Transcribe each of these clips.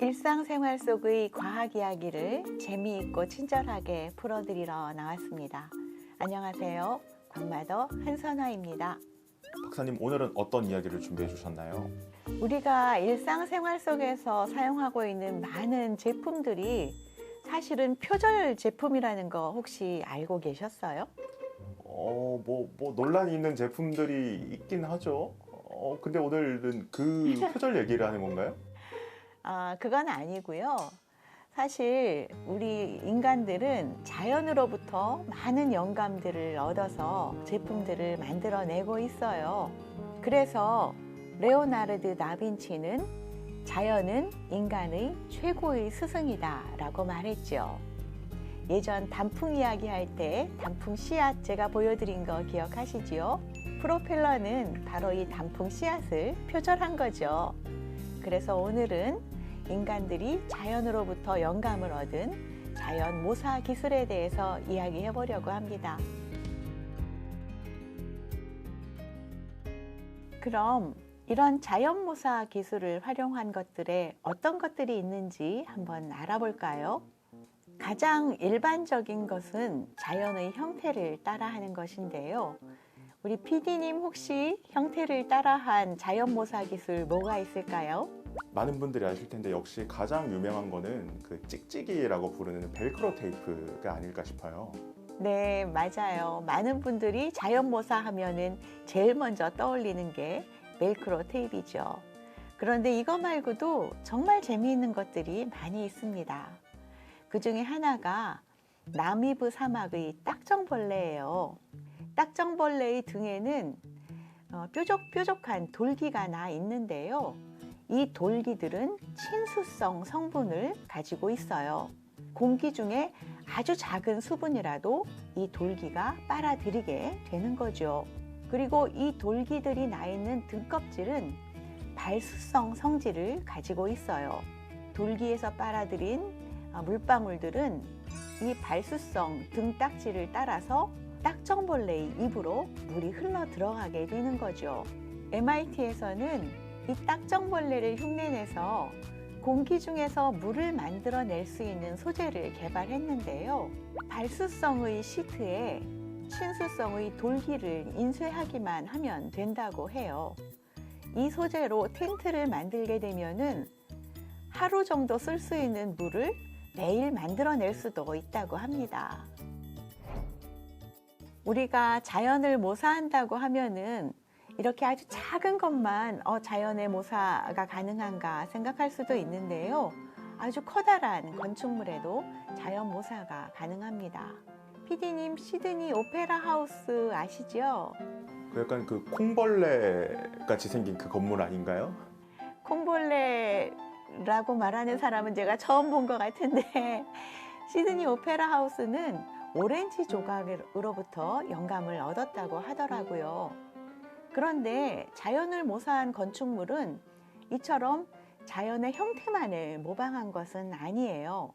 일상생활 속의 과학 이야기를 재미있고 친절하게 풀어드리러 나왔습니다. 안녕하세요. 광마더 한선화입니다. 박사님, 오늘은 어떤 이야기를 준비해 주셨나요? 우리가 일상생활 속에서 사용하고 있는 많은 제품들이 사실은 표절 제품이라는 거 혹시 알고 계셨어요? 논란이 있는 제품들이 있긴 하죠. 근데 오늘은 그 표절 얘기를 하는 건가요? 그건 아니고요. 사실 우리 인간들은 자연으로부터 많은 영감들을 얻어서 제품들을 만들어내고 있어요. 그래서 레오나르드 다빈치는 자연은 인간의 최고의 스승이다 라고 말했죠. 예전 단풍 이야기 할 때 단풍 씨앗 제가 보여드린 거 기억하시지요? 프로펠러는 바로 이 단풍 씨앗을 표절한 거죠. 그래서 오늘은 인간들이 자연으로부터 영감을 얻은 자연 모사 기술에 대해서 이야기해 보려고 합니다. 그럼 이런 자연 모사 기술을 활용한 것들에 어떤 것들이 있는지 한번 알아볼까요? 가장 일반적인 것은 자연의 형태를 따라하는 것인데요. 우리 PD님 혹시 형태를 따라한 자연 모사 기술 뭐가 있을까요? 많은 분들이 아실 텐데 역시 가장 유명한 거는 그 찍찍이라고 부르는 벨크로 테이프가 아닐까 싶어요. 네, 맞아요. 많은 분들이 자연 모사 하면은 제일 먼저 떠올리는 게 벨크로 테이프이죠. 그런데 이거 말고도 정말 재미있는 것들이 많이 있습니다. 그 중에 하나가 나미브 사막의 딱정벌레예요. 딱정벌레의 등에는 뾰족뾰족한 돌기가 나 있는데요. 이 돌기들은 친수성 성분을 가지고 있어요. 공기 중에 아주 작은 수분이라도 이 돌기가 빨아들이게 되는 거죠. 그리고 이 돌기들이 나 있는 등껍질은 발수성 성질을 가지고 있어요. 돌기에서 빨아들인 물방울들은 이 발수성 등딱지를 따라서 딱정벌레의 입으로 물이 흘러 들어가게 되는 거죠. MIT에서는 이 딱정벌레를 흉내내서 공기 중에서 물을 만들어낼 수 있는 소재를 개발했는데요. 발수성의 시트에 친수성의 돌기를 인쇄하기만 하면 된다고 해요. 이 소재로 텐트를 만들게 되면은 하루 정도 쓸 수 있는 물을 매일 만들어낼 수도 있다고 합니다. 우리가 자연을 모사한다고 하면은 이렇게 아주 작은 것만 자연의 모사가 가능한가 생각할 수도 있는데요. 아주 커다란 건축물에도 자연 모사가 가능합니다. PD님, 시드니 오페라 하우스 아시죠? 그 약간 그 콩벌레 같이 생긴 그 건물 아닌가요? 콩벌레라고 말하는 사람은 제가 처음 본 것 같은데 시드니 오페라 하우스는 오렌지 조각으로부터 영감을 얻었다고 하더라고요. 그런데 자연을 모사한 건축물은 이처럼 자연의 형태만을 모방한 것은 아니에요.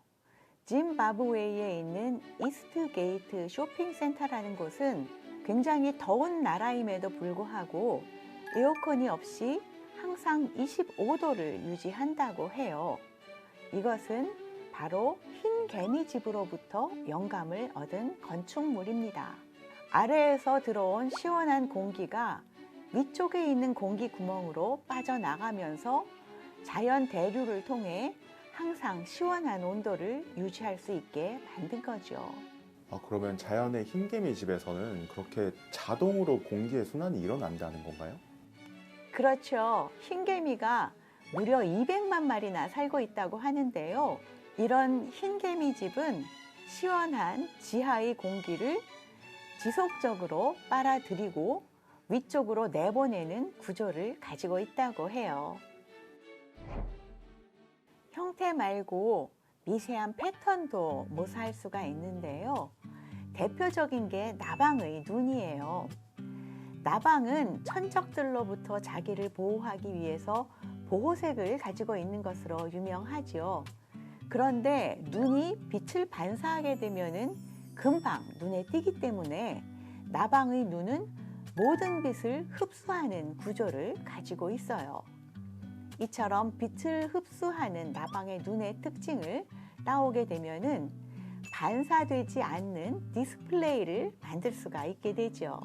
짐바브웨이에 있는 이스트게이트 쇼핑센터라는 곳은 굉장히 더운 나라임에도 불구하고 에어컨이 없이 항상 25도를 유지한다고 해요. 이것은 바로 흰 개미집으로부터 영감을 얻은 건축물입니다. 아래에서 들어온 시원한 공기가 위쪽에 있는 공기 구멍으로 빠져나가면서 자연 대류를 통해 항상 시원한 온도를 유지할 수 있게 만든 거죠. 그러면 자연의 흰개미 집에서는 그렇게 자동으로 공기의 순환이 일어난다는 건가요? 그렇죠. 흰개미가 무려 200만 마리나 살고 있다고 하는데요. 이런 흰개미 집은 시원한 지하의 공기를 지속적으로 빨아들이고 위쪽으로 내보내는 구조를 가지고 있다고 해요. 형태 말고 미세한 패턴도 모사할 수가 있는데요. 대표적인 게 나방의 눈이에요. 나방은 천적들로부터 자기를 보호하기 위해서 보호색을 가지고 있는 것으로 유명하죠. 그런데 눈이 빛을 반사하게 되면은 금방 눈에 띄기 때문에 나방의 눈은 모든 빛을 흡수하는 구조를 가지고 있어요. 이처럼 빛을 흡수하는 나방의 눈의 특징을 따오게 되면은 반사되지 않는 디스플레이를 만들 수가 있게 되죠.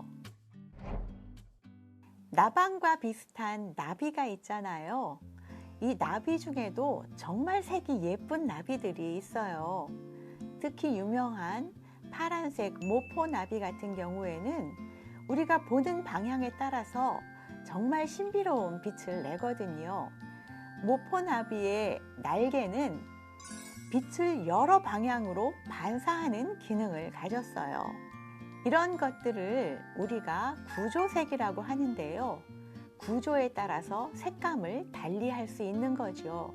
나방과 비슷한 나비가 있잖아요. 이 나비 중에도 정말 색이 예쁜 나비들이 있어요. 특히 유명한 파란색 모포나비 같은 경우에는 우리가 보는 방향에 따라서 정말 신비로운 빛을 내거든요. 모포나비의 날개는 빛을 여러 방향으로 반사하는 기능을 가졌어요. 이런 것들을 우리가 구조색이라고 하는데요. 구조에 따라서 색감을 달리할 수 있는 거죠.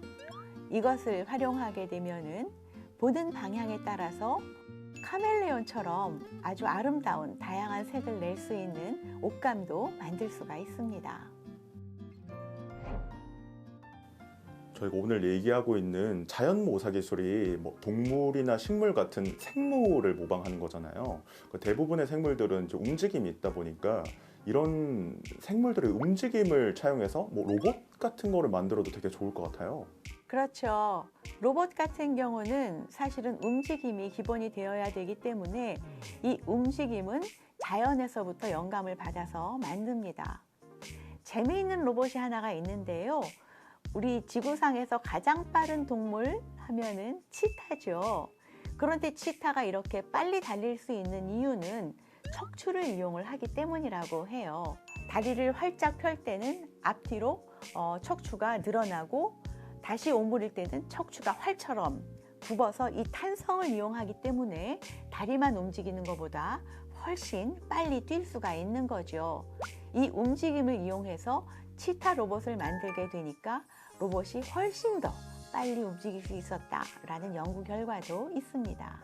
이것을 활용하게 되면은 보는 방향에 따라서 카멜레온처럼 아주 아름다운 다양한 색을 낼 수 있는 옷감도 만들 수가 있습니다. 저희가 오늘 얘기하고 있는 자연 모사 기술이 뭐 동물이나 식물 같은 생물을 모방하는 거잖아요. 대부분의 생물들은 이제 움직임이 있다 보니까 이런 생물들의 움직임을 차용해서 뭐 로봇 같은 거를 만들어도 되게 좋을 것 같아요. 그렇죠. 로봇 같은 경우는 사실은 움직임이 기본이 되어야 되기 때문에 이 움직임은 자연에서부터 영감을 받아서 만듭니다. 재미있는 로봇이 하나가 있는데요. 우리 지구상에서 가장 빠른 동물 하면은 치타죠. 그런데 치타가 이렇게 빨리 달릴 수 있는 이유는 척추를 이용을 하기 때문이라고 해요. 다리를 활짝 펼 때는 앞뒤로 척추가 늘어나고 다시 오므릴 때는 척추가 활처럼 굽어서 이 탄성을 이용하기 때문에 다리만 움직이는 것보다 훨씬 빨리 뛸 수가 있는 거죠. 이 움직임을 이용해서 치타 로봇을 만들게 되니까 로봇이 훨씬 더 빨리 움직일 수 있었다라는 연구 결과도 있습니다.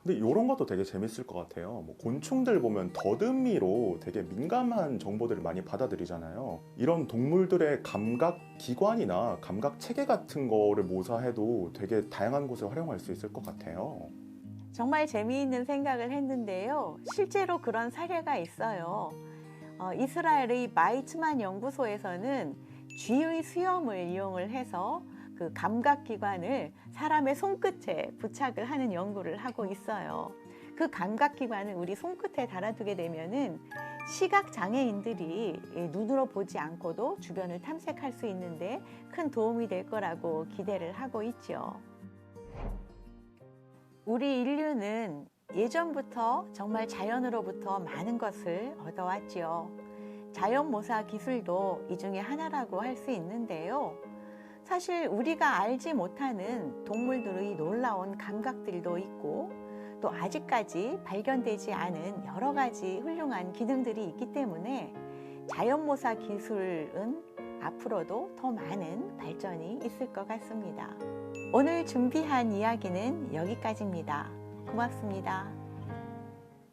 근데 이런 것도 되게 재밌을 것 같아요. 뭐 곤충들 보면 더듬이로 되게 민감한 정보들을 많이 받아들이잖아요. 이런 동물들의 감각 기관이나 감각 체계 같은 거를 모사해도 되게 다양한 곳에 활용할 수 있을 것 같아요. 정말 재미있는 생각을 했는데요. 실제로 그런 사례가 있어요. 이스라엘의 마이츠만 연구소에서는 쥐의 수염을 이용을 해서 그 감각기관을 사람의 손끝에 부착을 하는 연구를 하고 있어요. 그 감각기관을 우리 손끝에 달아두게 되면은 시각장애인들이 눈으로 보지 않고도 주변을 탐색할 수 있는데 큰 도움이 될 거라고 기대를 하고 있죠. 우리 인류는 예전부터 정말 자연으로부터 많은 것을 얻어왔지요. 자연모사 기술도 이 중에 하나라고 할 수 있는데요. 사실 우리가 알지 못하는 동물들의 놀라운 감각들도 있고 또 아직까지 발견되지 않은 여러 가지 훌륭한 기능들이 있기 때문에 자연모사 기술은 앞으로도 더 많은 발전이 있을 것 같습니다. 오늘 준비한 이야기는 여기까지입니다. 고맙습니다.